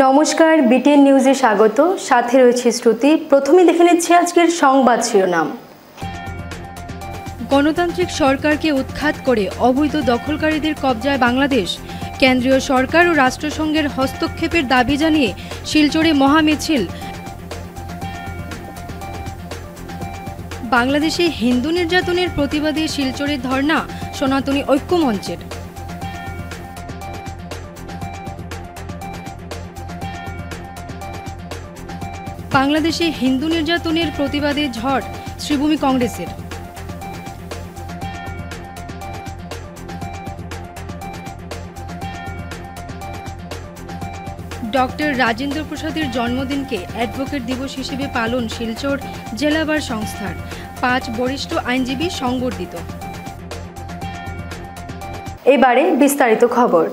নমস্কার, বিটিএন নিউজে স্বাগত। সাথে রয়েছে শ্রুতি। প্রথমে দেখে নিচ্ছি আজকের সংবাদ শিরোনাম। গণতান্ত্রিক সরকারকে উৎখাত করে অবৈধ দখলকারীদের কবজায় বাংলাদেশ। কেন্দ্রীয় সরকার ও রাষ্ট্রসংঘের হস্তক্ষেপের দাবি জানিয়ে শিলচরে মহামিছিল। বাংলাদেশে হিন্দু নির্যাতনের প্রতিবাদে শিলচরে ধর্ণা সনাতনী ঐক্য মঞ্চের। বাংলাদেশে হিন্দু নির্যাতনের প্রতিবাদে ঝড় শ্রীভূমি কংগ্রেসের। ডক্টর রাজেন্দ্র প্রসাদের জন্মদিনকে অ্যাডভোকেট দিবস হিসেবে পালন শিলচর জেলা বার সংস্থার। 5 বরিষ্ঠ আইনজীবী সংবর্ধিত। এবারে বিস্তারিত খবর।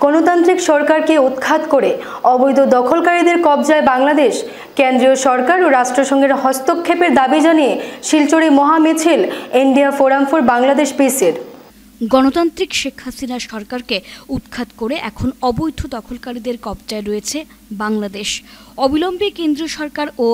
গণতান্ত্রিক সরকারকে উৎখাত করে অবৈধ দখলকারীদের কবজায় বাংলাদেশ। কেন্দ্রীয় সরকার ও রাষ্ট্রসংঘের হস্তক্ষেপের দাবি জানিয়ে শিলচরে মহামিছিল ইন্ডিয়া ফোরাম ফর বাংলাদেশ পিসের। গণতান্ত্রিক শেখ হাসিনা সরকারকে উৎখাত করে এখন অবৈধ দখলকারীদের কবজায় রয়েছে বাংলাদেশ। অবিলম্বে কেন্দ্রীয় সরকার ও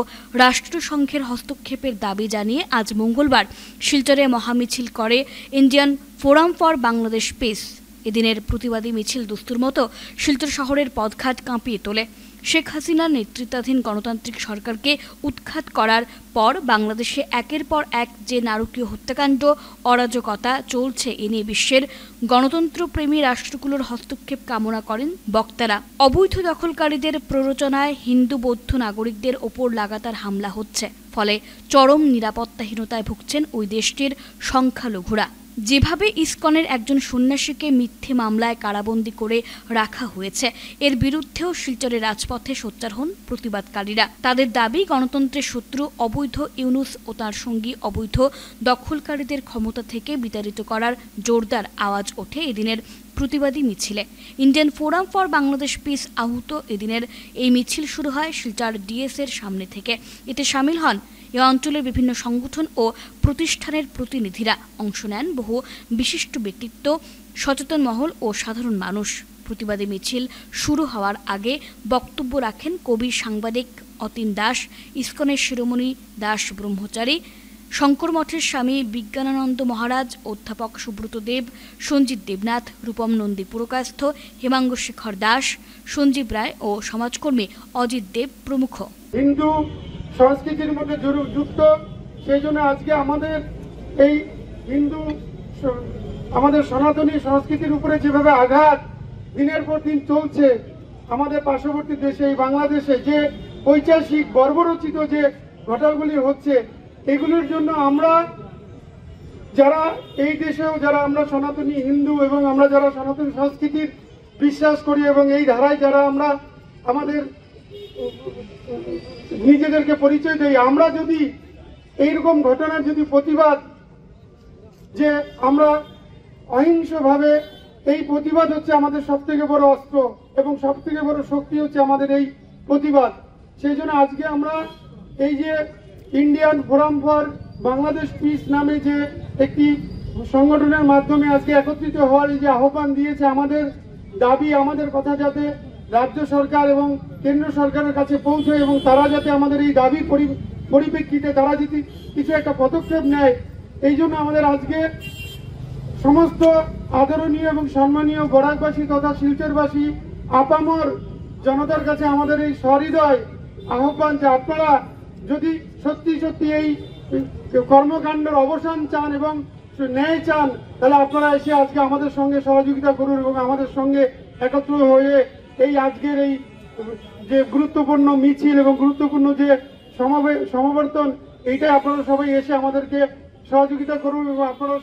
রাষ্ট্রসংঘের হস্তক্ষেপের দাবি জানিয়ে আজ মঙ্গলবার শিলচরে মহামিছিল করে Indian forum for Bangladesh piece. এদিনের প্রতিবাদী মিছিল দুস্তুর মতো শিলচর শহরের পথঘাট কাঁপিয়ে তোলে। শেখ হাসিনার নেতৃত্বাধীন গণতান্ত্রিক সরকারকে উৎখাত করার পর বাংলাদেশে একের পর এক যে নারকীয় হত্যাকাণ্ড, অরাজকতা চলছে, এ নিয়ে বিশ্বের গণতন্ত্রপ্রেমী রাষ্ট্রগুলোর হস্তক্ষেপ কামনা করেন বক্তারা। অবৈধ দখলকারীদের প্ররোচনায় হিন্দু বৌদ্ধ নাগরিকদের ওপর লাগাতার হামলা হচ্ছে, ফলে চরম নিরাপত্তাহীনতায় ভুগছেন ওই দেশটির সংখ্যালঘুরা। যেভাবে ইসকনের একজন সন্ন্যাসীকে মিথ্যে মামলায় কারাবন্দী করে রাখা হয়েছে, এর বিরুদ্ধেও শিলচরের রাজপথে সোচ্চার হন প্রতিবাদকারীরা। তাদের দাবি, গণতন্ত্রের শত্রু অবৈধ ইউনুস ও তার সঙ্গী অবৈধ দখলকারীদের ক্ষমতা থেকে বিতাড়িত করার জোরদার আওয়াজ ওঠে এদিনের প্রতিবাদী মিছিলে। Indian forum for Bangladesh piece আহত এদিনের এই মিছিল শুরু হয় শিলচর ডিএস এর সামনে থেকে। এতে সামিল হন এ অঞ্চলের বিভিন্ন সংগঠন ও প্রতিষ্ঠানের প্রতিনিধিরা। অংশ নেন বহু বিশিষ্ট ব্যক্তিত্ব, সচেতন মহল ও সাধারণ মানুষ। প্রতিবাদী মিছিল শুরু হওয়ার আগে বক্তব্য রাখেন কবি সাংবাদিক অতীন দাস, ইসকনের শিরোমণি দাস ব্রহ্মচারী, শঙ্কর মঠের স্বামী বিজ্ঞানানন্দ মহারাজ, অধ্যাপক সুব্রত দেব, সঞ্জিত দেবনাথ, রূপম নন্দী পুরকায়স্থ, হেমাঙ্গ শেখর দাস, সঞ্জীব রায় ও সমাজকর্মী অজিত দেব প্রমুখ। হিন্দু সংস্কৃতির মধ্যে যুক্ত, সেই জন্য আজকে আমাদের এই হিন্দু আমাদের সনাতনী সংস্কৃতির উপরে যেভাবে আঘাত দিনের পর দিন চলছে, আমাদের পার্শ্ববর্তী দেশে এই বাংলাদেশে যে ঐতিহাসিক বর্বরচিত যে ঘটনাগুলি হচ্ছে, এগুলোর জন্য আমরা যারা এই দেশেও যারা আমরা সনাতনী হিন্দু এবং আমরা যারা সনাতনী সংস্কৃতির বিশ্বাস করি এবং এই ধারায় যারা আমরা আমাদের নিজেদেরকে পরিচয় দেই, আমরা যদি এইরকম ঘটনার যদি প্রতিবাদ, যে আমরা অহিংসভাবে, এই প্রতিবাদ হচ্ছে আমাদের সব থেকে বড় অস্ত্র এবং সব থেকে বড় শক্তি হচ্ছে আমাদের এই প্রতিবাদ। সেই জন্য আজকে আমরা এই যে Indian forum for Bangladesh piece নামে যে একটি সংগঠনের মাধ্যমে আজকে একত্রিত হওয়ার এই যে আহ্বান দিয়েছে, আমাদের দাবি, আমাদের কথা যাতে রাজ্য সরকার এবং কেন্দ্র সরকারের কাছে পৌঁছয় এবং তারা যাতে আমাদের এই দাবির পরিপ্রেক্ষিতে তারা যদি কিছু একটা পদক্ষেপ নেয়, এই জন্য আমাদের আজকে সমস্ত আদরণীয় এবং সম্মানীয় বরাকবাসী তথা শিলচরবাসী আপামর জনতার কাছে আমাদের এই সহৃদয় আহ্বান যে আপনারা যদি সত্যি সত্যি এই কর্মকাণ্ডের অবসান চান এবং ন্যায় চান, তাহলে আপনারা এসে আজকে আমাদের সঙ্গে সহযোগিতা করুন এবং আমাদের সঙ্গে একত্র হয়ে এই আজকের এই যে গুরুত্বপূর্ণ মিছিল এবং গুরুত্বপূর্ণ যে সমাবর্তন, এইটাই আপনারা সবাই এসে আমাদেরকে সহযোগিতা করুন এবং আপনারা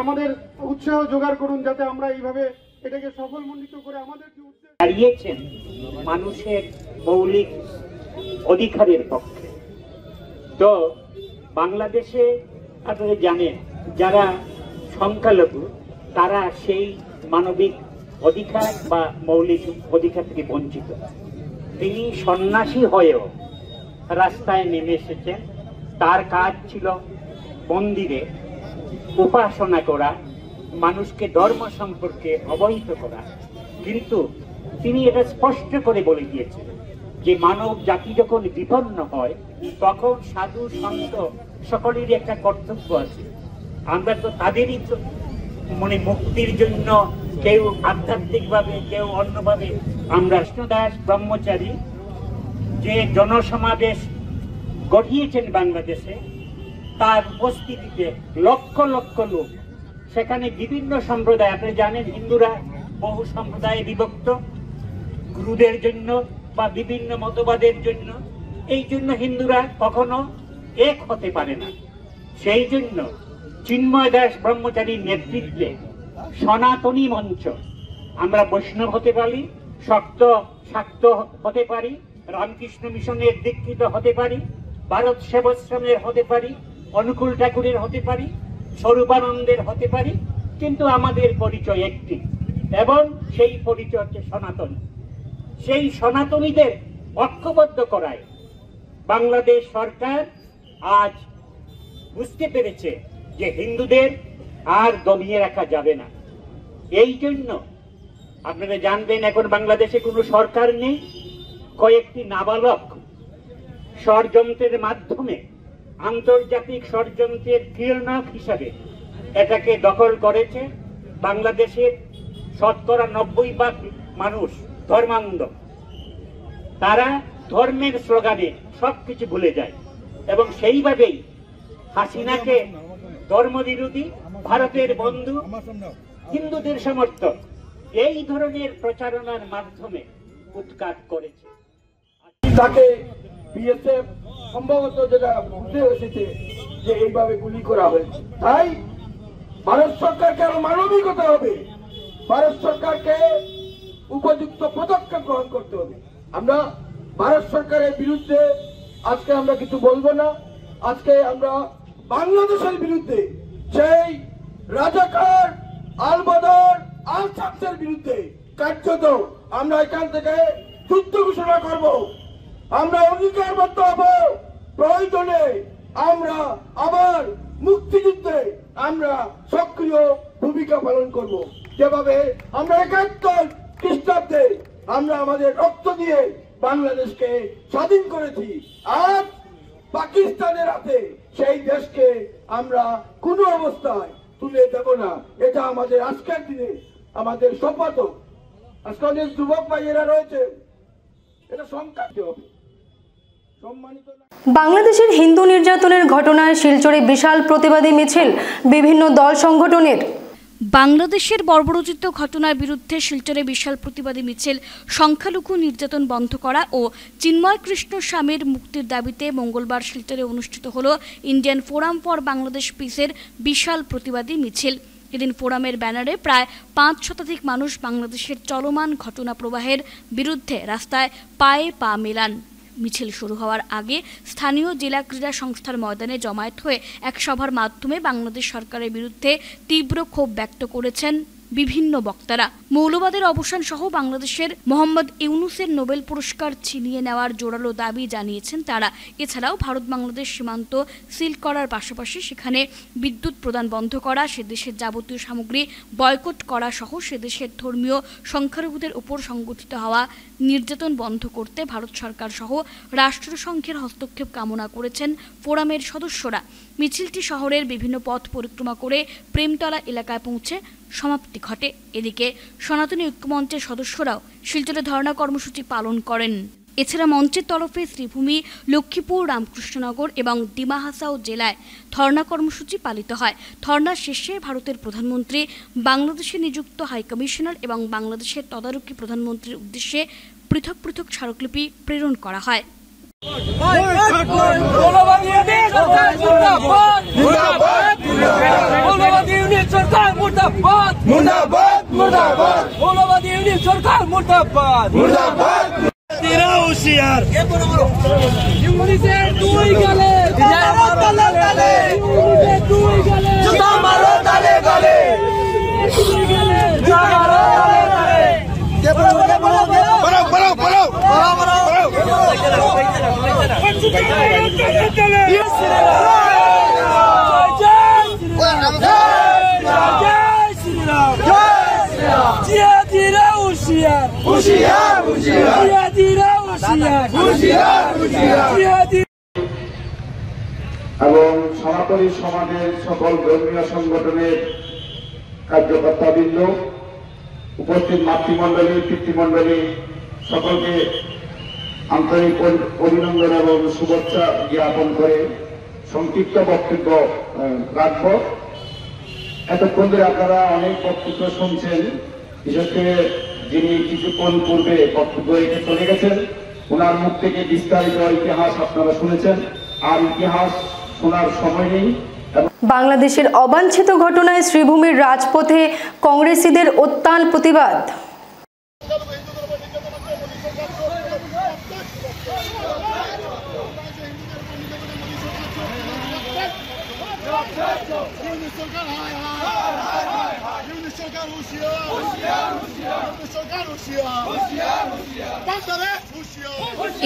আমাদের উৎসাহ জোগাড় করুন, যাতে আমরা এইভাবে এটাকে সফলমণ্ডিত করে আমাদের যে উদ্দেশ্য দাঁড়িয়েছেন মানুষের মৌলিক অধিকারের পক্ষে। তো বাংলাদেশে আপনারা জানেন, যারা সংখ্যালঘু তারা সেই মানবিক অধিকার বা মৌলিক অধিকার থেকে বঞ্চিত। তিনি সন্ন্যাসী হয়েও রাস্তায় নেমে এসেছেন। তার কাজ ছিল মন্দিরে উপাসনা করা, মানুষকে ধর্ম সম্পর্কে অবহিত করা। কিন্তু তিনি এটা স্পষ্ট করে বলে দিয়েছেন যে মানব জাতি যখন বিপন্ন হয় তখন সাধু সন্ত সকলেরই একটা কর্তব্য আছে। আমরা তো তাদেরই তো মানে মুক্তির জন্য কেউ আধ্যাত্মিকভাবে কেউ অন্যভাবে আমরা কৃষ্ণদাস ব্রহ্মচারী যে জনসমাবেশ গঠিয়েছেন বাংলাদেশে, তার উপস্থিতিতে লক্ষ লক্ষ লোক, সেখানে বিভিন্ন সম্প্রদায়, আপনি জানেন হিন্দুরা বহু সম্প্রদায়ে বিভক্ত, গুরুদের জন্য বা বিভিন্ন মতবাদের জন্য, এই জন্য হিন্দুরা কখনো এক হতে পারে না। সেই জন্য চিন্ময় দাস ব্রহ্মচারীর নেতৃত্বে সনাতনী মঞ্চ, আমরা বৈষ্ণব হতে পারি, শাক্ত হতে পারি, রামকৃষ্ণ মিশনের দীক্ষিত হতে পারি, ভারত সেবাশ্রমের হতে পারি, অনুকূল ঠাকুরের হতে পারি, স্বরূপানন্দের হতে পারি, কিন্তু আমাদের পরিচয় একটি, এবং সেই পরিচয় হচ্ছে সনাতনী। সেই সনাতনীদের ঐক্যবদ্ধ করায় বাংলাদেশ সরকার আজ বুঝতে পেরেছে যে হিন্দুদের আর দমিয়ে রাখা যাবে না। এই জন্য আপনারা জানবেন এখন বাংলাদেশে কোনো সরকার নেই, কয়েকটি নাবালক ষড়যন্ত্রের মাধ্যমে, আন্তর্জাতিক ষড়যন্ত্রের ক্রিয়ানক হিসাবে এটাকে দখল করেছে। বাংলাদেশের শতকরা 90% মানুষ ধর্মান্ধ, তারা ধর্মের স্লোগানে সবকিছু ভুলে যায়, এবং সেইভাবেই হাসিনাকে ধর্মবিরোধী, ভারতের বন্ধু, হিন্দুদের সমর্থক, এই ধরনের প্রচারণার মাধ্যমে উৎখাত করেছে। তাকে বিএসএফ সম্ভবত যেটা বুঝতে এসেছে যে এইভাবে গুলি করা হয়েছে। তাই ভারত সরকারকে আরো মানবিক হতে হবে, ভারত সরকারকে উপযুক্ত পদক্ষেপ গ্রহণ করতে হবে। আমরা ভারত সরকারের বিরুদ্ধে আজকে আমরা কিছু বলবো না, আজকে আমরা বাংলাদেশের বিরুদ্ধে, সেই রাজাকার আল বদর আল শামসের বিরুদ্ধে কার্যত আমরা এখান থেকে যুদ্ধ ঘোষণা করব। আমরা অঙ্গীকারবদ্ধ হব, প্রয়োজনে আমরা আবার মুক্তিযুদ্ধে আমরা সক্রিয় ভূমিকা পালন করব। যেভাবে আমরা 71 খ্রিস্টাব্দে আমরা আমাদের রক্ত দিয়ে বাংলাদেশকে স্বাধীন করেছি, আজ পাকিস্তানের হাতে সেই দেশকে আমরা কোনো অবস্থায় তুলে দেব না। এটা আমাদের আজকের দিনে আমাদের শপথ। আজকে অনেক যুবক ভাইয়েরা রয়েছে, এটা সংখ্যাতে হবে। বাংলাদেশের হিন্দু নির্যাতনের ঘটনায় শিলচরে বিশাল প্রতিবাদী মিছিল বিভিন্ন দল সংগঠনের। বাংলাদেশের বর্বরোচিত ঘটনার বিরুদ্ধে শিলচরে বিশাল প্রতিবাদী মিছিল, সংখ্যালঘু নির্যাতন বন্ধ করা ও চিন্ময় কৃষ্ণ স্বামীর মুক্তির দাবিতে মঙ্গলবার শিলচরে অনুষ্ঠিত হল ইন্ডিয়ান ফোরাম ফর বাংলাদেশ পিসের বিশাল প্রতিবাদী মিছিল। এদিন ফোরামের ব্যানারে প্রায় 5 শতাধিক মানুষ বাংলাদেশের চলমান ঘটনা প্রবাহের বিরুদ্ধে রাস্তায় পায়ে পা মেলান। মিছিল শুরু হওয়ার আগে স্থানীয় জেলা ক্রীড়া সংস্থার ময়দানে জমায়েত হয়ে এক সভার মাধ্যমে বাংলাদেশ সরকারের বিরুদ্ধে তীব্র ক্ষোভ ব্যক্ত করেছেন বিভিন্ন বক্তারা। মৌলবাদের অবসান সহ বাংলাদেশের মোহাম্মদ ইউনুসের নোবেল পুরস্কার ছিনিয়ে নেওয়ার জোরালো দাবি জানিয়েছেন তারা। এছাড়াও ভারত বাংলাদেশ সীমান্ত সিল করার পাশাপাশি সেখানে বিদ্যুৎ প্রদান বন্ধ করা, সে দেশের যাবতীয় সামগ্রী বয়কট করা সহ সে দেশের ধর্মীয় সংখ্যালঘুদের উপর সংগঠিত হওয়া নির্যাতন বন্ধ করতে ভারত সরকার সহ রাষ্ট্রসংঘের হস্তক্ষেপ কামনা করেছেন ফোরামের সদস্যরা। মিছিলটি শহরের বিভিন্ন পথ পরিক্রমা করে প্রেমতলা এলাকায় পৌঁছে সমাপ্তি ঘটে। এদিকে সনাতনী ঐক্যমঞ্চের সদস্যরাও শিলচরে ধর্ণা কর্মসূচি পালন করেন। এছাড়া মঞ্চের তরফে শ্রীভূমি, লক্ষ্মীপুর, রামকৃষ্ণনগর এবং ডিমা হাসাও জেলায় ধর্ণা কর্মসূচি পালিত হয়। ধর্ণা শেষে ভারতের প্রধানমন্ত্রী, বাংলাদেশে নিযুক্ত হাইকমিশনার এবং বাংলাদেশের তদারকি প্রধানমন্ত্রীর উদ্দেশ্যে পৃথক পৃথক স্মারকলিপি প্রেরণ করা হয়। হুঁশিয়ার এবং সনাতনী সমাজের সকল ধর্মীয় সংগঠনের কার্যকর্তাবৃন্দ, উপস্থিত মাতৃমণ্ডলী, পিতৃমণ্ডলী, সকলকে আন্তরিক অভিনন্দন এবং শুভেচ্ছা জ্ঞাপন করে সংক্ষিপ্ত বক্তব্য রাখব। এতক্ষণ ধরে আপনারা অনেক বক্তব্য শুনছেন, বিশেষ করে যিনি কিছুক্ষণ পূর্বে বক্তব্য রেখে চলে গেছেন, ওনার মুখ থেকে বিস্তারিত ইতিহাস আপনারা শুনেছেন। আর ইতিহাস শোনার সময় নেই। বাংলাদেশের অবাঞ্ছিত ঘটনায় শ্রীভূমির রাজপথে কংগ্রেসীদের উত্তাল প্রতিবাদ।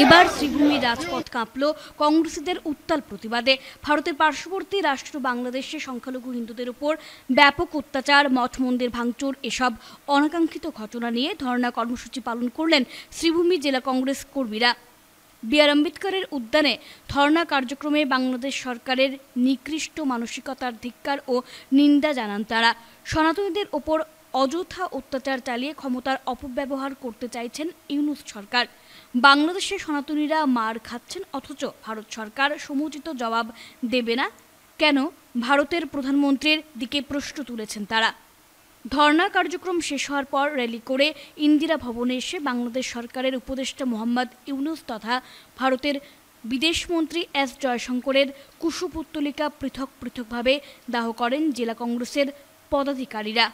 এবার শ্রীভূমির রাজপথ কাঁপল কংগ্রেসীদের উত্তাল প্রতিবাদে। ভারতের পার্শ্ববর্তী রাষ্ট্র বাংলাদেশে সংখ্যালঘু হিন্দুদের উপর ব্যাপক অত্যাচার, মঠ মন্দির ভাঙচুর, এসব অনাকাঙ্ক্ষিত ঘটনা নিয়ে ধর্ণা কর্মসূচি পালন করলেন শ্রীভূমি জেলা কংগ্রেস কর্মীরা। বি.আর. আম্বেদকরের উদ্যানে ধর্ণা কার্যক্রমে বাংলাদেশ সরকারের নিকৃষ্ট মানসিকতার ধিক্কার ও নিন্দা জানান তারা। সনাতনীদের ওপর অযথা অত্যাচার চালিয়ে ক্ষমতার অপব্যবহার করতে চাইছেন ইউনূস সরকার। বাংলাদেশে সনাতনীরা মার খাচ্ছেন, অথচ ভারত সরকার সমুচিত জবাব দেবে না কেন? ভারতের প্রধানমন্ত্রীর দিকে প্রশ্ন তুলেছেন তারা। ধর্ণা কার্যক্রম শেষ হওয়ার পর র্যালি করে ইন্দিরা ভবনে এসে বাংলাদেশ সরকারের উপদেষ্টা মোহাম্মদ ইউনূস তথা ভারতের বিদেশমন্ত্রী এস জয়শঙ্করের কুশপুত্তলিকা পৃথক পৃথকভাবে দাহ করেন জেলা কংগ্রেসের পদাধিকারীরা।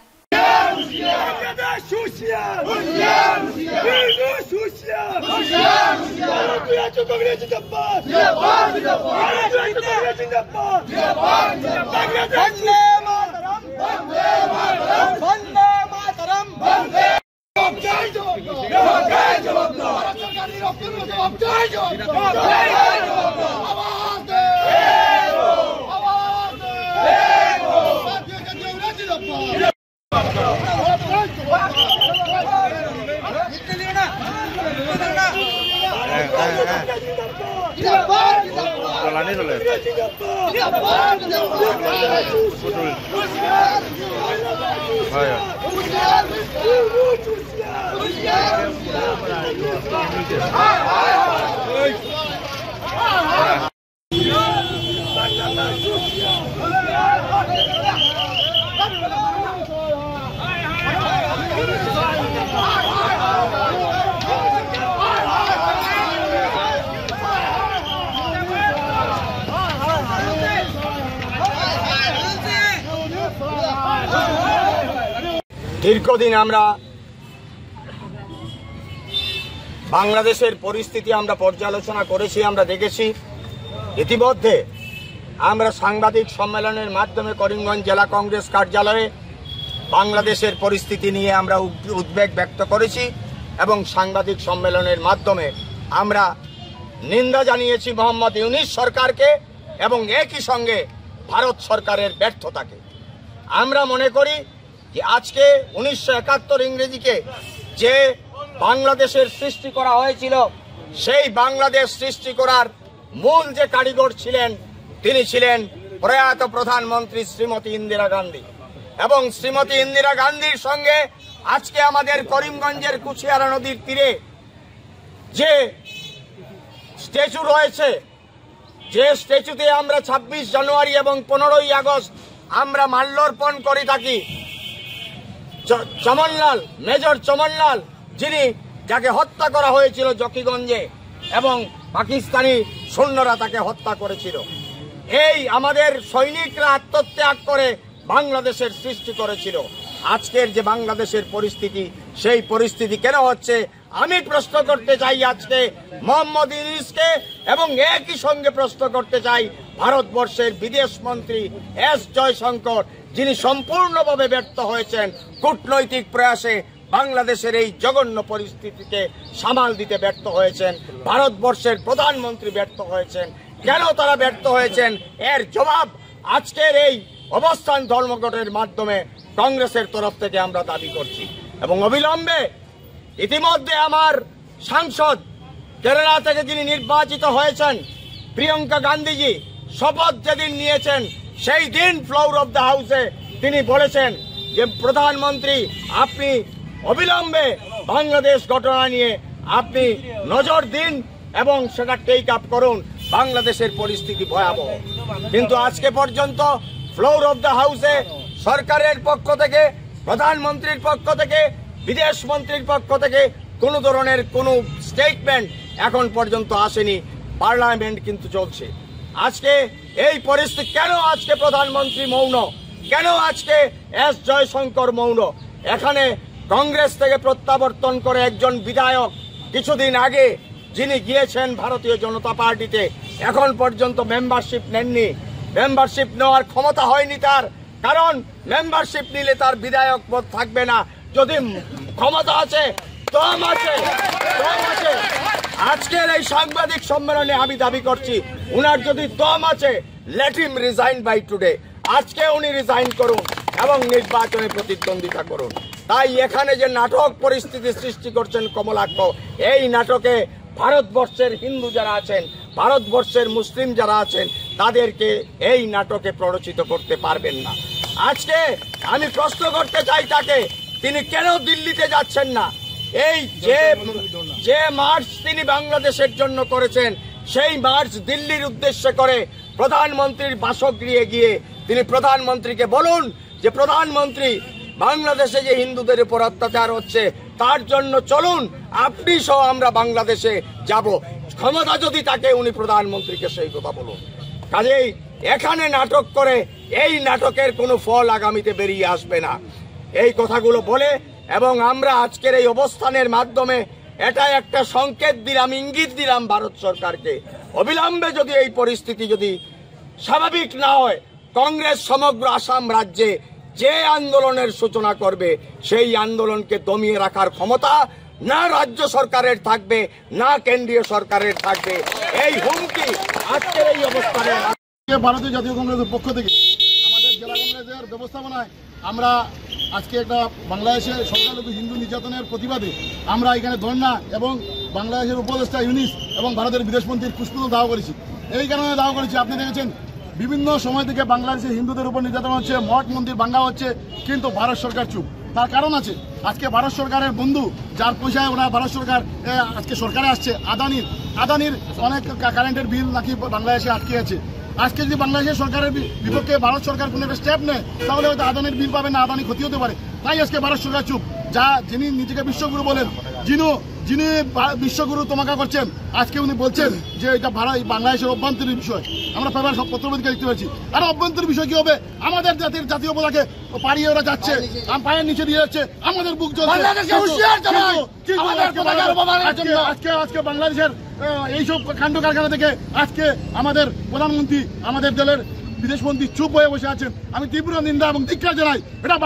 দীর্ঘদিন আমরা বাংলাদেশের পরিস্থিতি আমরা পর্যালোচনা করেছি, আমরা দেখেছি। ইতিমধ্যে আমরা সাংবাদিক সম্মেলনের মাধ্যমে করিমগঞ্জ জেলা কংগ্রেস কার্যালয়ে বাংলাদেশের পরিস্থিতি নিয়ে আমরা উদ্বেগ ব্যক্ত করেছি এবং সাংবাদিক সম্মেলনের মাধ্যমে আমরা নিন্দা জানিয়েছি মোহাম্মদ ইউনূস সরকারকে এবং একই সঙ্গে ভারত সরকারের ব্যর্থতাকে। আমরা মনে করি যে আজকে 1971 ইংরেজিকে যে বাংলাদেশের সৃষ্টি করা হয়েছিল, সেই বাংলাদেশ সৃষ্টি করার মূল যে কারিগর ছিলেন তিনি ছিলেন প্রয়াত প্রধানমন্ত্রী শ্রীমতী ইন্দিরা গান্ধী। এবং শ্রীমতী ইন্দিরা গান্ধীর সঙ্গে আজকে আমাদের করিমগঞ্জের কুশিয়ারা নদীর তীরে যে স্ট্যাচু রয়েছে, যে স্ট্যাচুতে আমরা 26 জানুয়ারি এবং 15ই আগস্ট আমরা মাল্যার্পণ করে থাকি, চমনলাল, মেজর চমনলাল, যিনি যাকে হত্যা করা হয়েছিল জকিগঞ্জে এবং পাকিস্তানি সৈন্যরা তাকে হত্যা করেছিল। এই আমাদের সৈনিকরা আত্মত্যাগ করে বাংলাদেশের সৃষ্টি করেছিল। আজকের যে বাংলাদেশের পরিস্থিতি, সেই পরিস্থিতি কেন হচ্ছে আমি প্রশ্ন করতে চাই আজকে মোহাম্মদ ইউনূসকে, এবং একই সঙ্গে প্রশ্ন করতে চাই ভারতবর্ষের বিদেশ মন্ত্রী এস জয়শঙ্কর, যিনি সম্পূর্ণভাবে ব্যর্থ হয়েছেন কূটনৈতিক প্রয়াসে বাংলাদেশের এই জঘন্য পরিস্থিতিকে সামাল দিতে ব্যর্থ হয়েছেন। ভারতবর্ষের প্রধানমন্ত্রী ব্যর্থ হয়েছেন। কেন তারা ব্যর্থ হয়েছেন এর জবাব আজকের এই অবস্থান ধর্মঘটের মাধ্যমে কংগ্রেসের তরফ থেকে আমরা দাবি করছি। এবং অবিলম্বে ইতিমধ্যে আমার সাংসদ কেরালা থেকে যিনি নির্বাচিত হয়েছেন প্রিয়াঙ্কা গান্ধীজি শপথ যেদিন নিয়েছেন সেই দিন ফ্লোর অফ দ্য হাউসে তিনি বলেছেন যে প্রধানমন্ত্রী আপনি অবিলম্বে বাংলাদেশ ঘটনা নিয়ে আপনি নজর দিন এবং সেটা টেক আপ করুন, বাংলাদেশের পরিস্থিতি ভয়াবহ। কিন্তু আজকে পর্যন্ত ফ্লোর অফ দ্য হাউসে সরকারের পক্ষ থেকে, প্রধানমন্ত্রীর পক্ষ থেকে, বিদেশ মন্ত্রীর পক্ষ থেকে কোনো ধরনের কোনো স্টেটমেন্ট এখন পর্যন্ত আসেনি। পার্লামেন্ট কিন্তু চলছে। আজকে এই পরিস্থিতি কেন? আজকে প্রধানমন্ত্রী মৌন কেন? আজকে এস জয়শঙ্কর মৌন? এখানে কংগ্রেস থেকে প্রত্যাবর্তন করে একজন বিধায়ক কিছুদিন আগে যিনি গিয়েছেন ভারতীয় জনতা পার্টিতে, এখন পর্যন্ত মেম্বারশিপ নেননি। মেম্বারশিপ নেওয়ার ক্ষমতা হয়নি তার, কারণ মেম্বারশিপ নিলে তার বিধায়ক পদ থাকবে না। যদি ক্ষমতা আছে, দম আছে, দম আছে। আজকের এই সাংবাদিক সম্মেলনে আমি দাবি করছি, উনার যদি দম আছে, let him resign by today. আজকে উনি রিজাইন করুন এবং নির্বাচনে প্রতিদ্বন্দ্বিতা করুন। তাই এখানে যে নাটক পরিস্থিতি সৃষ্টি করছেন কমলাক্ষ, এই নাটকে ভারতবর্ষের হিন্দু যারা আছেন, ভারতবর্ষের মুসলিম যারা আছেন, তাদেরকে এই নাটকে প্ররোচিত করতে পারবেন না। আজকে আমি প্রশ্ন করতে চাই তাকে, তিনি কেন দিল্লিতে যাচ্ছেন না? এই যে মার্চ তিনি বাংলাদেশের জন্য করেছেন, সেই মার্চ দিল্লির উদ্দেশ্যে করে প্রধানমন্ত্রীর বাসগৃহে গিয়ে তিনি প্রধানমন্ত্রীকে বলুন যে প্রধানমন্ত্রী, বাংলাদেশে যে হিন্দুদের উপর অত্যাচার হচ্ছে তার জন্য চলুন, আপনি সহ আমরা বাংলাদেশে যাব। ক্ষমতা যদি থাকে উনি প্রধানমন্ত্রীকে সেই কথা বলুন। কাজেই এখানে নাটক করে এই নাটকের কোনো ফল আগামীতে বেরিয়ে আসবে না। এই কথাগুলো বলে এবং আমরা আজকের এই অবস্থানের মাধ্যমে এটা একটা সংকেত দিলাম, ইঙ্গিত দিলাম ভারত সরকারকে, অবিলম্বে যদি এই পরিস্থিতি যদি স্বাভাবিক না হয়, কংগ্রেস সমগ্র আসাম রাজ্যে যে আন্দোলনের সূচনা করবে সেই আন্দোলনকে দমিয়ে রাখার ক্ষমতা না রাজ্য সরকারের থাকবে, না কেন্দ্রীয় সরকারের থাকবে। এই হুমকি আজকের এই অবস্থানে ভারতীয় জাতীয় কংগ্রেসের পক্ষ থেকে আমাদের জেলা কংগ্রেসের ব্যবস্থাপনায় আমরা আজকে একটা বাংলাদেশের সংখ্যালঘু হিন্দু নির্যাতনের প্রতিবাদে আমরা এখানে ধর্ণা এবং বাংলাদেশের উপদেষ্টা ইউনিস এবং ভারতের বিদেশমন্ত্রীর পুষ্পমাল্য দাহ করেছি। এই কারণে দাহ করেছি, আপনি দেখেছেন বিভিন্ন সময় থেকে বাংলাদেশের হিন্দুদের উপর নির্যাতন হচ্ছে, মঠ মন্দির ভাঙা হচ্ছে, কিন্তু ভারত সরকার চুপ। তার কারণ আছে, আজকে ভারত সরকারের বন্ধু যার পয়সায় ওরা ভারত সরকার আজকে সরকারে আসছে, আদানির অনেক কারেন্টের বিল নাকি বাংলাদেশে আটকে আছে। আজকে যদি বাংলাদেশের সরকারের বিপক্ষে ভারত সরকার কোনো একটা স্টেপ নেয় তাহলে হয়তো আদানির বিল পাবে না, আদানি ক্ষতি হতে পারে। তাই আজকে ভারত সরকার চুপ। যিনি নিজেকে বিশ্বগুরু বলেন, যিনি বিশ্বগুরু তোমাকা করছেন, আজকে উনি বলছেন যে এটা বাংলাদেশের অভ্যন্তরীণ বিষয়। আমরা পেপার সব পত্রপত্রিকা দেখতে পাচ্ছি। আর অভ্যন্তরীণ বিষয় কি হবে? আমাদের জাতীয় পতাকে পাড়িয়ে ওরা যাচ্ছে, পায়ের নিচে দিয়ে যাচ্ছে, আমাদের বুক জ্বলছে। আজকে বাংলাদেশের এইসব কাণ্ড কারখানা থেকে আজকে আমাদের প্রধানমন্ত্রী, আমাদের দলের বিদেশমন্ত্রী চুপ হয়ে বসে আছেন। আমি তীব্র নিন্দা এবং ধিক্কার জানাই। এটা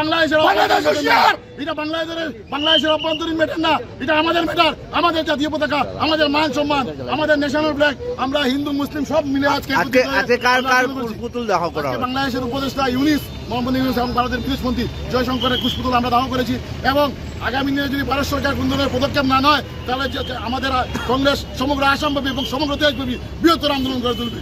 বাংলাদেশের অভ্যন্তরীণ ম্যাটার না, এটা আমাদের ম্যাটার। আমাদের জাতীয় পতাকা, আমাদের মান সম্মান, আমাদের ন্যাশনাল ফ্ল্যাগ, আমরা হিন্দু মুসলিম সব মিলে আজকে বাংলাদেশের উপদেষ্টা ইউনিস, মোহাম্মদ ইউনিস এবং ভারতের বিদেশমন্ত্রী জয়শঙ্করের পুষ্পতুল আমরা দাহ করেছি। এবং আগামী দিনে যদি ভারত সরকার কোন ধরনের পদক্ষেপ না নেয় তাহলে আমাদের কংগ্রেস সমগ্র আসামব্যাপী এবং সমগ্র দেশব্যাপী বৃহত্তর আন্দোলন করে তুলবে।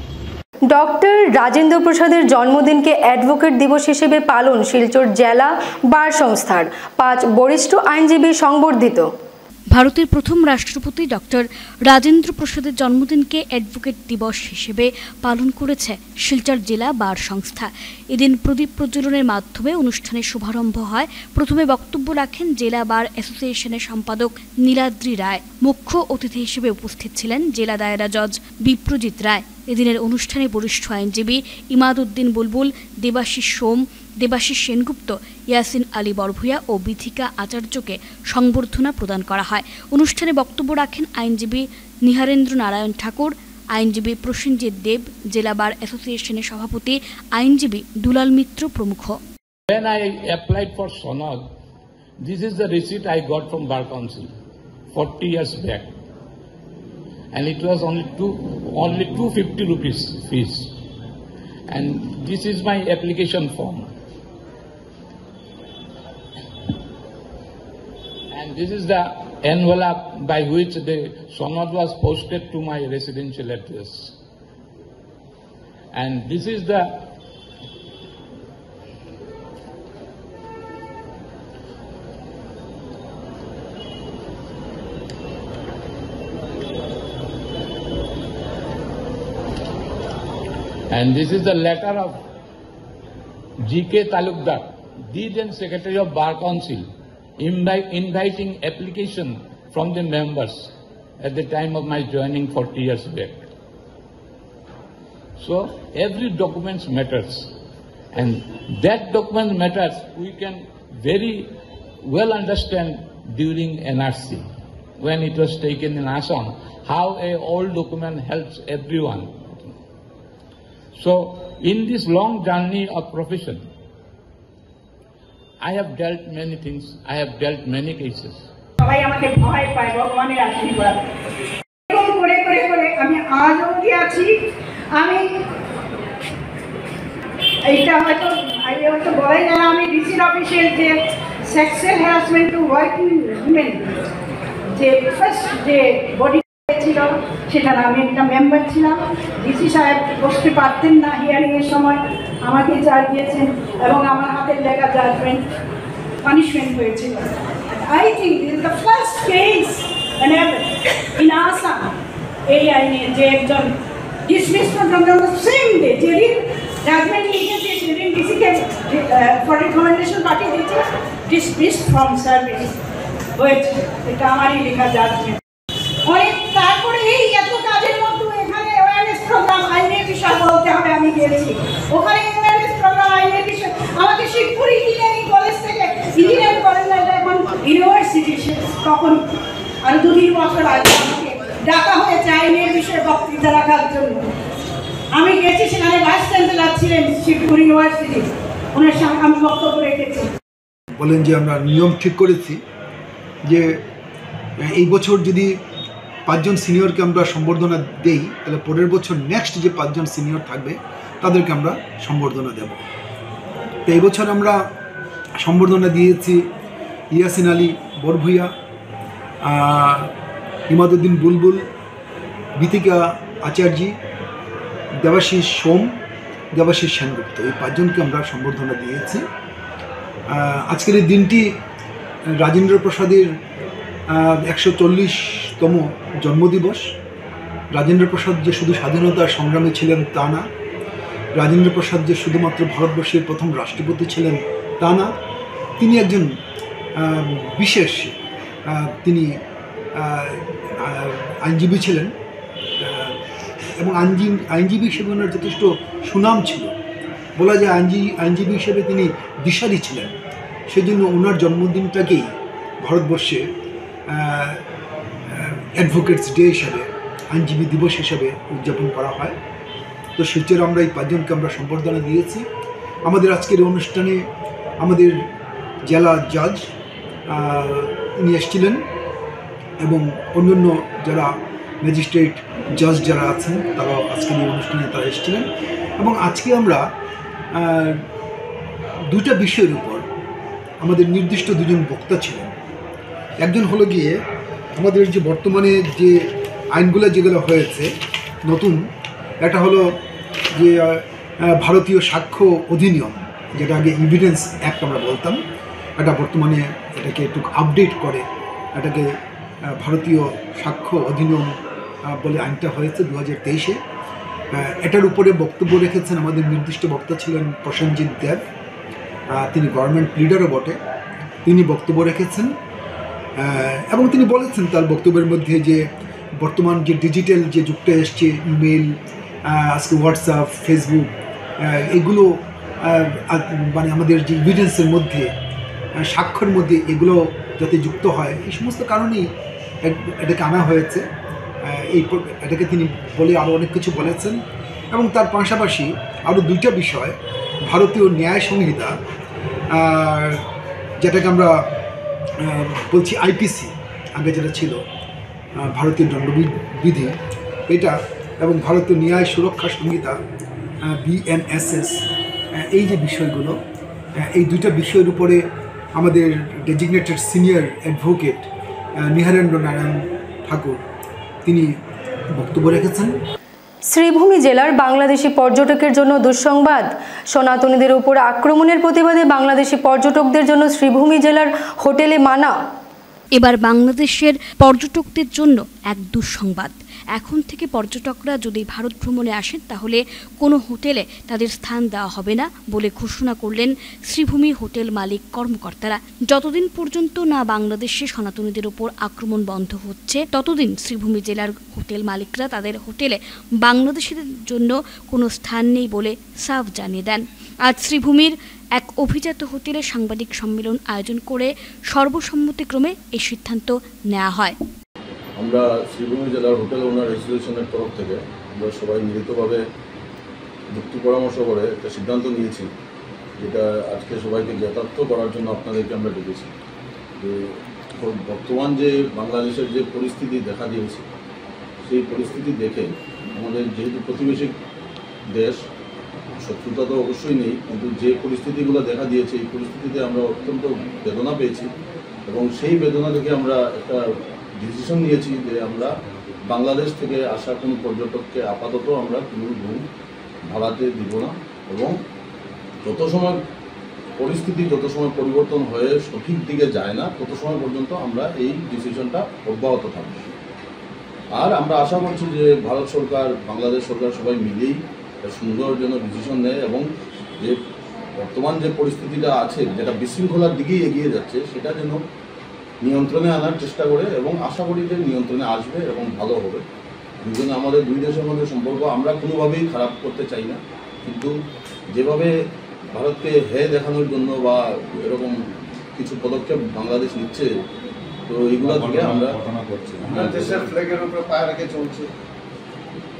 ডক্টর রাজেন্দ্র প্রসাদের জন্মদিনকে অ্যাডভোকেট দিবস হিসেবে পালন শিলচর জেলা বার সংস্থার 5 বরিষ্ঠ আইনজীবী সংবর্ধিত। ভারতের প্রথম রাষ্ট্রপতি ডক্টর রাজেন্দ্র প্রসাদের জন্মদিনকে অ্যাডভোকেট দিবস হিসেবে পালন করেছে শিলচর জেলা বার সংস্থা। এদিন প্রদীপ প্রজ্বলনের মাধ্যমে অনুষ্ঠানের শুভারম্ভ হয়। প্রথমে বক্তব্য রাখেন জেলা বার অ্যাসোসিয়েশনের সম্পাদক নীলাদ্রি রায়। মুখ্য অতিথি হিসেবে উপস্থিত ছিলেন জেলা দায়রা জজ বিপ্রজিৎ রায়। এদিনের অনুষ্ঠানে বরিষ্ঠ আইনজীবী ইমাদউদ্দিন বুলবুল, দেবাশিস সোম, দেবাশিস সেনগুপ্ত, ইয়াসিন আলী বরভূয়া ও বিথিকা আচার্যকে সংবর্ধনা প্রদান করা হয়। অনুষ্ঠানে বক্তব্য রাখেন আইনজীবী নিহারেন্দ্র নারায়ণ ঠাকুর, আইনজীবী প্রসেনজিৎ দেব, জেলা বার অ্যাসোসিয়েশনের সভাপতি আইনজীবী দুলাল মিত্র প্রমুখ। When I applied for Sonag, this is the receipt I got from Bar Council 40 years back. And it was only 250 rupees fees. And this is my application form. And this is the envelope by which the sonad was posted to my residential address. And this is the letter of G.K. Talukdar, the then Secretary of Bar Council, inviting application from the members at the time of my joining 40 years back. So every document matters, and that document matters we can very well understand during NRC, when it was taken in Assam, how a old document helps everyone. So in this long journey of profession, I have dealt many things, I have dealt many cases. সবাই আমাকে ভয় পায় ভগবানের আশীর্বাদ এরকম করে করে করে আমি আজ অবধি আছি। আমি এইটা হয়তো বলাই যায় না, আমি ডিসির অফিসের যে sexual harassment to working women যে ফার্স্ট যে বডি ছিল সেটার আমি একটা মেম্বার ছিলাম। ডিসি সাহেব বসতে পারতেন না হিয়ারিংয়ের সময়, আমাকে চার্জ দিয়েছেন এবং আমার হাতের লেখা জাজমেন্ট পানিশমেন্ট হয়েছিল। I think this is the first case ever in Assam এই আইনে যে একজন dismiss from the same day যেদিন জাজমেন্ট লিখেছে সেদিন ডিসিকে ফর রিকমেন্ডেশন পাঠিয়ে দিয়েছে ডিসমিস ফ্রম সার্ভিস হয়েছে। এটা আমারই লেখা জাজমেন্ট। অনেক তারপরে এই এত কাজের মধ্যে এখানে অ্যাওয়ারনেস প্রোগ্রাম আইনের বিষয় বলতে হবে আমি গেছি ওখানে অ্যাওয়ারনেস প্রোগ্রাম আইনের বিষয় আমাকে শিবপুর ইঞ্জিনিয়ারিং কলেজ থেকে ইঞ্জিনিয়ারিং কলেজ না এখন ইউনিভার্সিটি তখন আর 2-3 বছর আগে আমাকে ডাকা হয়েছে আইনের বিষয়ে বক্তৃতা রাখার জন্য। আমি গেছি, সেখানে ভাইস চ্যান্সেলর ছিলেন শিবপুর ইউনিভার্সিটি, ওনার সঙ্গে আমি বক্তব্য রেখেছি। বলেন যে আমরা নিয়ম ঠিক করেছি যে এই বছর যদি 5 জন সিনিয়রকে আমরা সম্বর্ধনা দেই, তাহলে পরের বছর নেক্সট যে 5 জন সিনিয়র থাকবে তাদেরকে আমরা সম্বর্ধনা দেব। তো এই বছর আমরা সম্বর্ধনা দিয়েছি ইয়াসিন আলী বরভুইয়া, ইমাদুদ্দিন বুলবুল, বিতিকা আচার্যী, দেবাশিস সোম, দেবাশিস সেনগুপ্ত, এই 5 জনকে আমরা সম্বর্ধনা দিয়েছি। আজকের এই দিনটি রাজেন্দ্র প্রসাদের 140তম জন্মদিবস। রাজেন্দ্র প্রসাদ যে শুধু স্বাধীনতার সংগ্রামী ছিলেন তা না, রাজেন্দ্র প্রসাদ যে শুধুমাত্র ভারতবর্ষের প্রথম রাষ্ট্রপতি ছিলেন তা না, তিনি একজন বিশেষ তিনি আইনজীবী ছিলেন এবং আইনজীবী হিসেবে ওনার যথেষ্ট সুনাম ছিল। বলা যায় আইনজীবী হিসেবে তিনি দিশারি ছিলেন। সেজন্য ওনার জন্মদিনটাকেই ভারতবর্ষে অ্যাডভোকেটস ডে হিসাবে, আইনজীবী দিবস হিসাবে উদযাপন করা হয়। তো শিলচরে আমরা এই 5 জনকে আমরা সম্বর্ধনা দিয়েছি। আমাদের আজকের অনুষ্ঠানে আমাদের জেলা জাজ উনি এসেছিলেন এবং অন্যান্য যারা ম্যাজিস্ট্রেট জাজ যারা আছেন তারাও আজকের এই অনুষ্ঠানে তারা এসেছিলেন। এবং আজকে আমরা 2টা বিষয়ের উপর আমাদের নির্দিষ্ট 2 জন বক্তা ছিলেন। একজন হলো গিয়ে আমাদের যে বর্তমানে যে আইনগুলো যেগুলো হয়েছে নতুন, একটা হলো যে ভারতীয় সাক্ষ্য অধিনিয়ম, যেটা আগে এভিডেন্স অ্যাক্ট আমরা বলতাম, এটা বর্তমানে এটাকে একটু আপডেট করে এটাকে ভারতীয় সাক্ষ্য অধিনিয়ম বলে আইনটা হয়েছে 2023-এ। এটার উপরে বক্তব্য রেখেছেন আমাদের নির্দিষ্ট বক্তা ছিলেন প্রসেনজিৎ দেব, তিনি গভর্নমেন্ট লিডারও বটে। তিনি বক্তব্য রেখেছেন এবং তিনি বলেছেন তার বক্তব্যের মধ্যে যে বর্তমান যে ডিজিটাল যে যুগটা এসছে, ইমেল, আজকে হোয়াটসঅ্যাপ, ফেসবুক, এগুলো মানে আমাদের যে এভিডেন্সের মধ্যে, সাক্ষ্যের মধ্যে এগুলো যাতে যুক্ত হয়, এই সমস্ত কারণেই এটাকে আনা হয়েছে। এটাকে তিনি বলে আরও অনেক কিছু বলেছেন। এবং তার পাশাপাশি আরও 2টা বিষয়, ভারতীয় ন্যায় সংহিতা যেটাকে আমরা বলছি আইপিসি, আগে যেটা ছিল ভারতীয় দণ্ডবিধি, এটা এবং ভারতীয় ন্যায় সুরক্ষা সংহিতা BNSS, এই যে বিষয়গুলো, এই 2টা বিষয়ের উপরে আমাদের ডেজিগনেটেড সিনিয়র অ্যাডভোকেট নিহারেন্দ্র নারায়ণ ঠাকুর তিনি বক্তব্য রেখেছেন। শ্রীভূমি জেলার বাংলাদেশি পর্যটকের জন্য দুঃসংবাদ। সনাতনীদের উপর আক্রমণের প্রতিবাদে বাংলাদেশি পর্যটকদের জন্য শ্রীভূমি জেলার হোটেলে মানা। এবার বাংলাদেশের পর্যটকদের জন্য এক দুঃসংবাদ। এখন থেকে পর্যটকরা যদি ভারত ভ্রমণে আসেন তাহলে কোনো হোটেলে তাদের স্থান দেওয়া হবে না বলে ঘোষণা করলেন শ্রীভূমি হোটেল মালিক কর্মকর্তারা। যতদিন পর্যন্ত না বাংলাদেশে সনাতনীদের উপর আক্রমণ বন্ধ হচ্ছে ততদিন শ্রীভূমি জেলার হোটেল মালিকরা তাদের হোটেলে বাংলাদেশিদের জন্য কোনো স্থান নেই বলে সাফ জানিয়ে দেন। আজ শ্রীভূমির এক অভিজাত হোটেলে সাংবাদিক সম্মেলন আয়োজন করে সর্বসম্মতিক্রমে এই সিদ্ধান্ত নেওয়া হয়। আমরা শ্রীভূমি জেলার হোটেল ওনার অ্যাসোসিয়েশনের তরফ থেকে আমরা সবাই মিলিতভাবে যুক্তি পরামর্শ করে একটা সিদ্ধান্ত নিয়েছি, যেটা আজকে সবাইকে যথার্থ করার জন্য আপনাদেরকে আমরা ডেকেছি। যে বর্তমান যে বাংলাদেশের যে পরিস্থিতি দেখা দিয়েছে, সেই পরিস্থিতি দেখে আমাদের যেহেতু প্রতিবেশী দেশ, শত্রুতা তো অবশ্যই নেই, কিন্তু যে পরিস্থিতিগুলো দেখা দিয়েছে এই পরিস্থিতিতে আমরা অত্যন্ত বেদনা পেয়েছি এবং সেই বেদনা থেকে আমরা একটা ডিসিশন নিয়েছি যে আমরা বাংলাদেশ থেকে আসা কোনো পর্যটককে আপাতত আমরা কোনো রুম ভাড়াতে দিব না এবং যত সময় পরিস্থিতি পরিবর্তন হয়ে সঠিক দিকে যায় না তত সময় পর্যন্ত আমরা এই ডিসিশনটা অব্যাহত থাকবে। আর আমরা আশা করছি যে ভারত সরকার, বাংলাদেশ সরকার সবাই মিলেই সুন্দর যেন ডিসিশন নেয় এবং যে বর্তমান যে পরিস্থিতিটা আছে, যেটা বিশৃঙ্খলার দিকেই এগিয়ে যাচ্ছে, সেটা যেন নিয়ন্ত্রণে আনার চেষ্টা করে এবং আশা করি যে নিয়ন্ত্রণে আসবে এবং ভালো হবে। দুজনে আমাদের দুই দেশের মধ্যে সম্পর্ক আমরা কোনোভাবেই খারাপ করতে চাই না, কিন্তু যেভাবে ভারতকে হেয় দেখানোর জন্য বা এরকম কিছু পদক্ষেপ বাংলাদেশ নিচ্ছে, তো এইগুলো থেকে আমরা দেশের ফ্ল্যাগের উপরে পায়ে রেখে চলছে,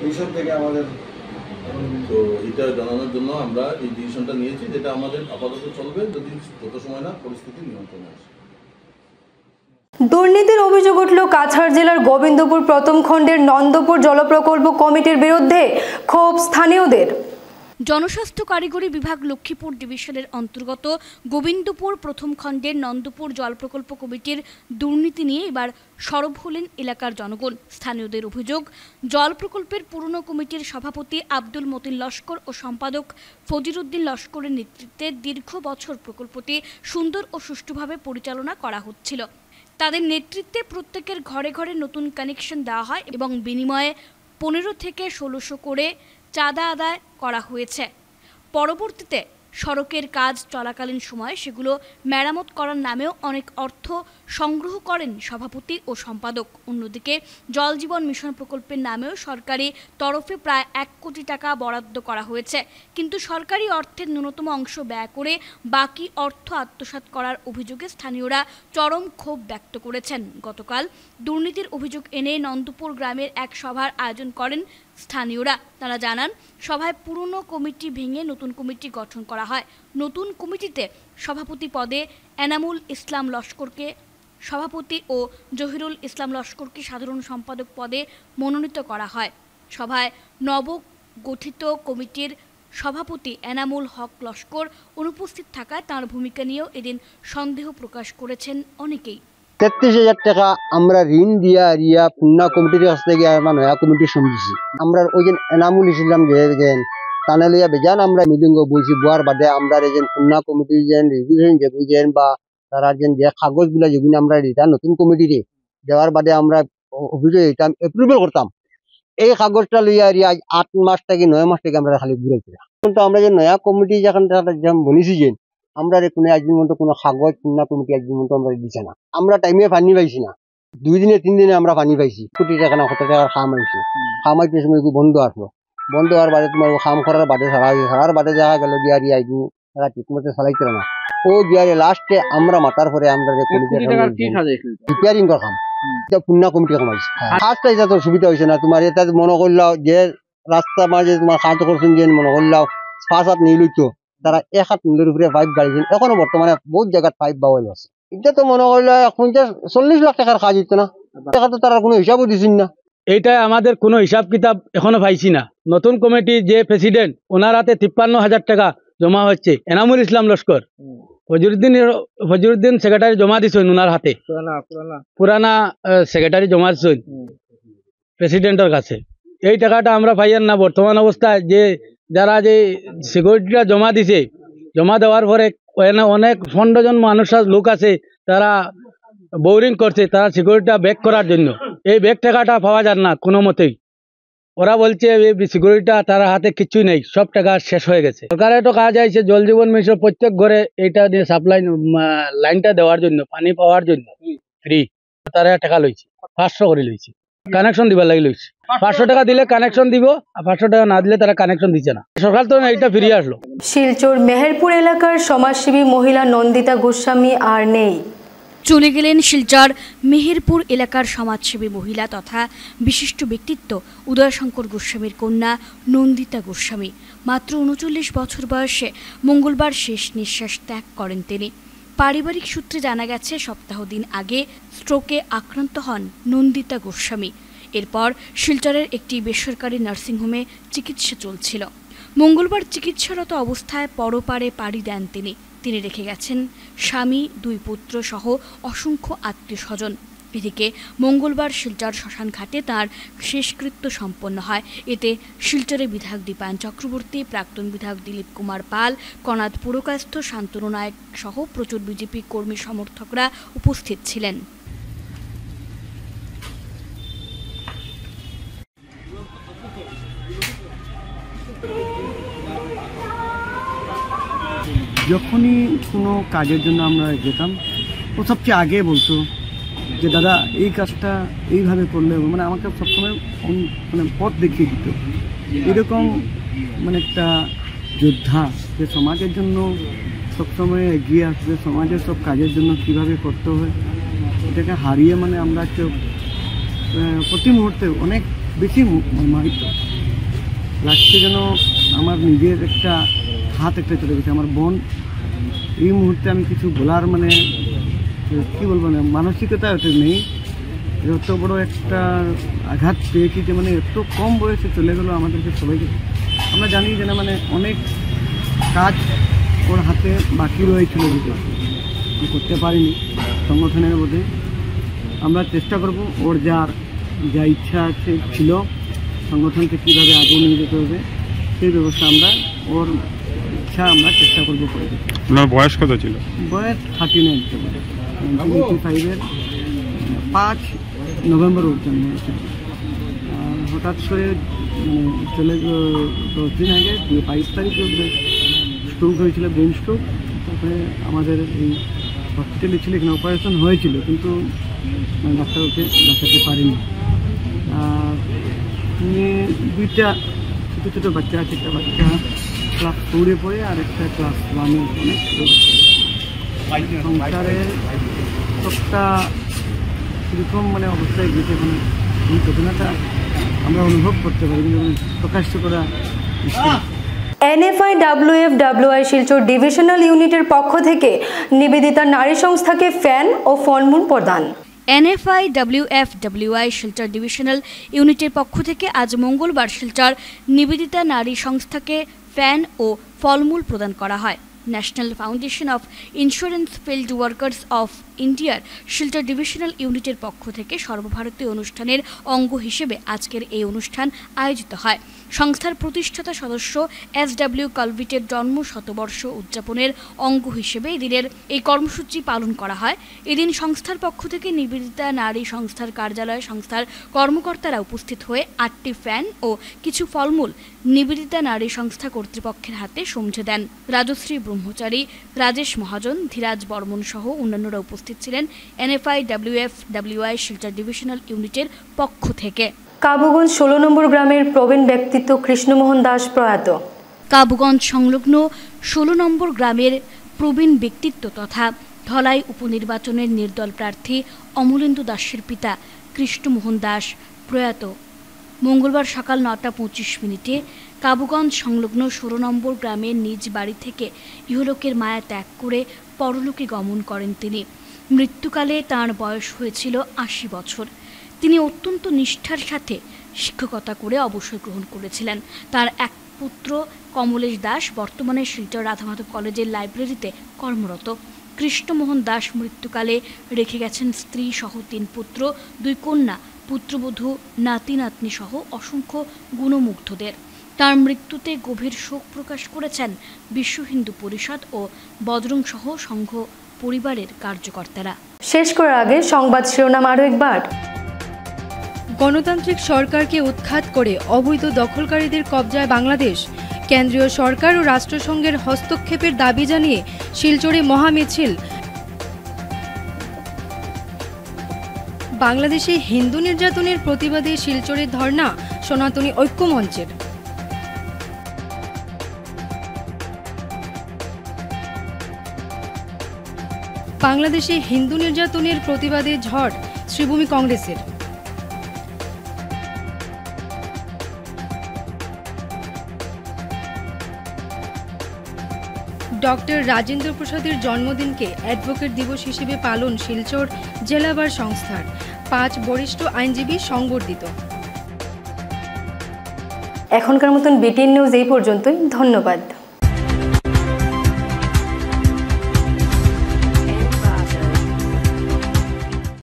এইসব থেকে আমাদের তো এটা জানানোর জন্য আমরা এই ডিসিশনটা নিয়েছি, যেটা আমাদের আপাতত চলবে যদি যত সময় না পরিস্থিতি নিয়ন্ত্রণে আসে। দুর্নীতির অভিযোগ উঠল কাছাড় জেলার গোবিন্দপুর প্রথম খণ্ডের নন্দপুর জলপ্রকল্প কমিটির বিরুদ্ধে। ক্ষোভ স্থানীয়দের। জনস্বাস্থ্য কারিগরি বিভাগ লক্ষ্মীপুর ডিভিশনের অন্তর্গত গোবিন্দপুর প্রথম খণ্ডের নন্দপুর জল প্রকল্প কমিটির দুর্নীতি নিয়ে এবার সরব হলেন এলাকার জনগণ। স্থানীয়দের অভিযোগ, জল প্রকল্পের পুরনো কমিটির সভাপতি আব্দুল মতিন লস্কর ও সম্পাদক ফজিরউদ্দিন লস্করের নেতৃত্বে দীর্ঘ বছর প্রকল্পটি সুন্দর ও সুষ্ঠুভাবে পরিচালনা করা হচ্ছিল। তাদের নেতৃত্বে প্রত্যেকের ঘরে ঘরে নতুন কানেকশন দেওয়া হয় এবং বিনিময়ে 15 থেকে 1600 করে চাঁদা আদায় করা হয়েছে। পরবর্তীতে সড়কের কাজ চলাকালীন সময়ে সেগুলো মেরামত করার নামেও অনেক অর্থ সংগ্রহ করেন সভাপতি ও সম্পাদক। অন্যদিকে জল জীবন মিশন প্রকল্পের নামেও সরকারি তরফে প্রায় 1 কোটি টাকা বরাদ্দ করা হয়েছে, কিন্তু সরকারি অর্থের ন্যূনতম অংশ ব্যয় করে বাকি অর্থ আত্মসাৎ করার অভিযোগে স্থানীয়রা চরম ক্ষোভ ব্যক্ত করেছেন। গতকাল দুর্নীতির অভিযোগ এনে নন্দপুর গ্রামের এক সভার আয়োজন করেন স্থানীয়রা। তারা জানান, সভায় পুরনো কমিটি ভেঙে নতুন কমিটি গঠন করা হয়। নতুন কমিটিতে সভাপতি পদে এনামুল ইসলাম লস্করকে সভাপতি ও জহিরুল ইসলাম লস্করকে সাধারণ সম্পাদক পদে মনোনীত করা হয়। সভায় নবগঠিত কমিটির সভাপতি এনামুল হক লস্কর অনুপস্থিত থাকায় তাঁর ভূমিকা নিয়েও এদিন সন্দেহ প্রকাশ করেছেন অনেকেই। 33,000 টাকা আমরা ঋণ দিয়া পুন্না কমিটির কাছ থেকে নয়া কমিটি শুনছি। আমরা ওই যে এনামুল ইসলাম যে তানে লইয়া বেজান আমরা মিটিং বলছি, বুয়ার বাদে আমরা যে পুন্না কমিটির যে রেগুলেশন যে বুঝেন বা তারা যে কাগজগুলা যেগুলো আমরা দিতাম নতুন কমিটিতে দেওয়ার বাদে আমরা অভিযোগ দিতাম, এপ্রুভেল করতাম। এই কাগজটা লইয়া 8 মাস থেকে 9 মাস থেকে আমরা খালি ঘুরাইছিলাম। কিন্তু আমরা যে নয়া কমিটি যেখানে বনিছি যে আমরা কোনো আজ পর্যন্ত কোনো কাগজ পুন্না কমিটি আজ পর্যন্ত আমরা দিছে না। আমরা টাইমে পানি পাইছি না, 2 দিনে 3 দিনে আমরা পানি পাইছি। 1 কোটি টাকা না 100 টাকার খাম আইছি, খাম আইতে সময় বন্ধ আসলো। বন্ধ হওয়ার বাদে তোমার খাম করার বাদে সারার বাদে দেখা গেল গিয়ারি আইনি তারা ঠিক মতো চালাইতে না। ও গিয়ারে লাস্টে আমরা মাতার পরে আমরা রিপেয়ারিং করলাম, এটা পুন্না কমিটি কমাইছি। কাজটা এটা তো সুবিধা হয়েছে না। তোমার এটা মনে করলাও যে রাস্তা মাঝে তোমার কাজ করছেন যে মনে করলাও 5 হাত নিয়ে লইতো, তারা 1 হাত মিলের উপরে পাইপ গাড়িছেন। এখনো বর্তমানে বহুত জায়গায় পাইপ বাওয়াইল আছে। এটা তো মনে করলে 40 লাখ টাকার কাজ হইতো না, টাকা তো তারা কোনো হিসাবও দিচ্ছেন না। এইটা আমাদের কোনো হিসাব কিতাব এখনো পাইছি না। নতুন কমিটি যে প্রেসিডেন্ট ওনার হাতে 53,000 টাকা জমা হচ্ছে, এনামুল ইসলাম লস্কর ফজরুদ্দিন সেক্রেটারি জমা দিছেন ওনার হাতে, পুরানা সেক্রেটারি জমা দিছেন প্রেসিডেন্টের কাছে। এই টাকাটা আমরা পাইয়ার না। বর্তমান অবস্থায় যে যারা যে সিকিউরিটিটা জমা দিছে, জমা দেওয়ার পরে অনেক 15 জন মানুষ লোক আছে তারা বোরিং করছে তারা সিকিউরিটিটা ব্যাক করার জন্য। এই ব্যাক টাকাটা পাওয়া যায় না কোনো মতেই। ওরা বলছে এই সিকিউরিটিটা তার হাতে কিছুই নেই, সব টাকা শেষ হয়ে গেছে। সরকারের তো কাজ আইছে জল জীবন মিশন প্রত্যেক ঘরে এইটা দিয়ে সাপ্লাই লাইনটা দেওয়ার জন্য, পানি পাওয়ার জন্য ফ্রি। তারা টাকা লইছে 500 করে লইছে, কানেকশন দিবার লাগি লইছে। 500 টাকা দিলে কানেকশন দিব, আর 500 টাকা না দিলে তারা কানেকশন দিচ্ছে না। সরকার তো এইটা ফিরিয়ে আসলো। শিলচর মেহেরপুর এলাকার সমাজসেবী মহিলা নন্দিতা গোস্বামী আর নেই। চলে গেলেন শিলচর মেহেরপুর এলাকার সমাজসেবী মহিলা তথা বিশিষ্ট ব্যক্তিত্ব উদয়শঙ্কর গোস্বামীর কন্যা নন্দিতা গোস্বামী। মাত্র 39 বছর বয়সে মঙ্গলবার শেষ নিঃশ্বাস ত্যাগ করেন তিনি। পারিবারিক সূত্রে জানা গেছে সপ্তাহ দিন আগে স্ট্রোকে আক্রান্ত হন নন্দিতা গোস্বামী। এরপর শিলচরের একটি বেসরকারি নার্সিংহোমে চিকিৎসা চলছিল। মঙ্গলবার চিকিৎসারত অবস্থায় পরপারে পাড়ি দেন তিনি। তিনি রেখে গেছেন স্বামী, 2 পুত্র সহ অসংখ্য আত্মীয় স্বজন। এদিকে মঙ্গলবার শিলচর শ্মশান ঘাটে তাঁর শেষকৃত্য সম্পন্ন হয়। এতে শিলচরের বিধায়ক দীপায়ন চক্রবর্তী, প্রাক্তন বিধায়ক দিলীপ কুমার পাল, কনাদ পুরকায়স্থ শান্তনু নায়ক সহ প্রচুর বিজেপি কর্মী সমর্থকরা উপস্থিত ছিলেন। যখনই কোনো কাজের জন্য আমরা যেতাম, ও সবচেয়ে আগে বলতো যে দাদা এই কাজটা এইভাবে করলে, মানে আমাকে সবসময় মানে পথ দেখিয়ে দিত। এরকম মানে একটা যোদ্ধা যে সমাজের জন্য সবসময় এগিয়ে আসবে, সমাজের সব কাজের জন্য কীভাবে করতে হয় এটাকে হারিয়ে মানে আমরা প্রতি মুহূর্তে অনেক বেশি মর্মাহিত লাগছে। যেন আমার নিজের একটা হাত একটা চলে গেছে, আমার বোন। এই মুহূর্তে আমি কিছু বলার মানে কী বলবো না, মানসিকতা ওটা নেই। এত বড় একটা আঘাত পেয়েছি যে মানে এত কম বয়সে চলে গেলো আমাদেরকে সবাইকে। আমরা জানি যে না মানে অনেক কাজ ওর হাতে বাকি রয়েছিল, যেটা করতে পারিনি সংগঠনের মধ্যে। আমরা চেষ্টা করব ওর যা ইচ্ছা আছে ছিল সংগঠনকে কীভাবে আগে নিয়ে যেতে হবে সেই ব্যবস্থা আমরা ওর ইচ্ছা আমরা চেষ্টা করবো করে দিতে। আপনার বয়স কত ছিল? বয়স 39 ছিল। 1985-এর 5 নভেম্বর ওর জন্ম হয়েছিল। হঠাৎ করে চলে 10 দিন আগে 22 তারিখে স্ট্রোক হয়েছিল, ব্রেন স্ট্রোক। তারপরে আমাদের এই হসপিটালে ছিল, এখানে অপারেশন হয়েছিল, কিন্তু ডাক্তার ওকে বাঁচাতে পারেনি। দুইটা ছোটো ছোটো বাচ্চা আছে, একটা বাচ্চা ক্লাস 4-এ পড়ে আর একটা ক্লাস 1-এ। অনেক সংসারের সবটা কীরকম মানে অবস্থায় গেছে, মানে এই ঘটনাটা আমরা অনুভব করতে পারি, কিন্তু প্রকাশ করা NFI-WF-WI শিলচর ডিভিশনাল ইউনিটের পক্ষ থেকে নিবেদিতা নারী সংস্থাকে ফ্যান ও ফলমূল প্রদান। NFI-WF-WI শিলচর ডিভিশনাল ইউনিটের পক্ষ থেকে আজ মঙ্গলবার শিলচর নিবেদিতা নারী সংস্থাকে ফ্যান ও ফলমূল প্রদান করা হয়। National foundation of insurance field workers of ইন্ডিয়ার শিলচর ডিভিশনাল ইউনিটের পক্ষ থেকে সর্বভারতীয় অনুষ্ঠানের অঙ্গ হিসেবে আজকের এই অনুষ্ঠান আয়োজিত হয়। সংস্থার প্রতিষ্ঠাতা সদস্য SW কালভিটের জন্ম শতবর্ষ উদযাপনের অঙ্গ হিসেবে এদিনের এই কর্মসূচি পালন করা হয়। এদিন সংস্থার পক্ষ থেকে নিবেদিতা নারী সংস্থার কার্যালয়ে সংস্থার কর্মকর্তারা উপস্থিত হয়ে 8টি ফ্যান ও কিছু ফলমূল নিবেদিতা নারী সংস্থা কর্তৃপক্ষের হাতে সমঝে দেন। রাজশ্রী ব্রহ্মচারী, রাজেশ মহাজন, ধীরাজ বর্মন সহ অন্যান্যরা উপস্থিত ছিলেন NFI-WF-WI শিলচর ডিভিশনাল ইউনিটের পক্ষ থেকে। কাবুগঞ্জ 16 নম্বর গ্রামের প্রবীণ ব্যক্তিত্ব কৃষ্ণমোহন দাস প্রয়াত। কাবুগঞ্জ সংলগ্ন 16 নম্বর গ্রামের প্রবীণ ব্যক্তিত্ব তথা ধলাই উপনির্বাচনের নির্দল প্রার্থী অমলেন্দু দাসের পিতা কৃষ্ণমোহন দাস প্রয়াত। মঙ্গলবার সকাল 9:25 কাবুগঞ্জ সংলগ্ন 16 নম্বর গ্রামের নিজ বাড়ি থেকে ইহলোকের মায়া ত্যাগ করে পরলোকে গমন করেন তিনি। মৃত্যুকালে তাঁর বয়স হয়েছিল 80 বছর। তিনি অত্যন্ত নিষ্ঠার সাথে শিক্ষকতা করে অবসর গ্রহণ করেছিলেন। তার পুত্র কমলেশ দাস বর্তমানে শিলচর রাধামাধব কলেজের লাইব্রেরিতে কর্মরত। কৃষ্ণমোহন দাস মৃত্যুকালে রেখে গেছেন স্ত্রী সহ 3 পুত্র, 2 কন্যা, পুত্রবধূ, নাতি নাতনি সহ অসংখ্য গুণমুগ্ধদের। তার মৃত্যুতে গভীর শোক প্রকাশ করেছেন বিশ্ব হিন্দু পরিষদ ও বজরং সহ সংঘ পরিবারের কার্যকর্তারা। শেষ করার আগে সংবাদ শিরোনাম আরও একবার। গণতান্ত্রিক সরকারকে উৎখাত করে অবৈধ দখলকারীদের কবজায় বাংলাদেশ, কেন্দ্রীয় সরকার ও রাষ্ট্রসংঘের হস্তক্ষেপের দাবি জানিয়ে শিলচরে মহামিছিল। বাংলাদেশে হিন্দু নির্যাতনের প্রতিবাদে শিলচরে ধর্ণা সনাতনী ঐক্য মঞ্চের। বাংলাদেশে হিন্দু নির্যাতনের প্রতিবাদে ঝড় শ্রীভূমি কংগ্রেসের। ডক্টর রাজেন্দ্র প্রসাদের জন্মদিনকে অ্যাডভোকেট দিবস হিসেবে পালন শিলচর জেলা বার সংস্থার। 5 বরিষ্ঠ আইনজীবী সংবর্ধিত। এখনকার মতন বিটিএন নিউজ এই পর্যন্তই। ধন্যবাদ।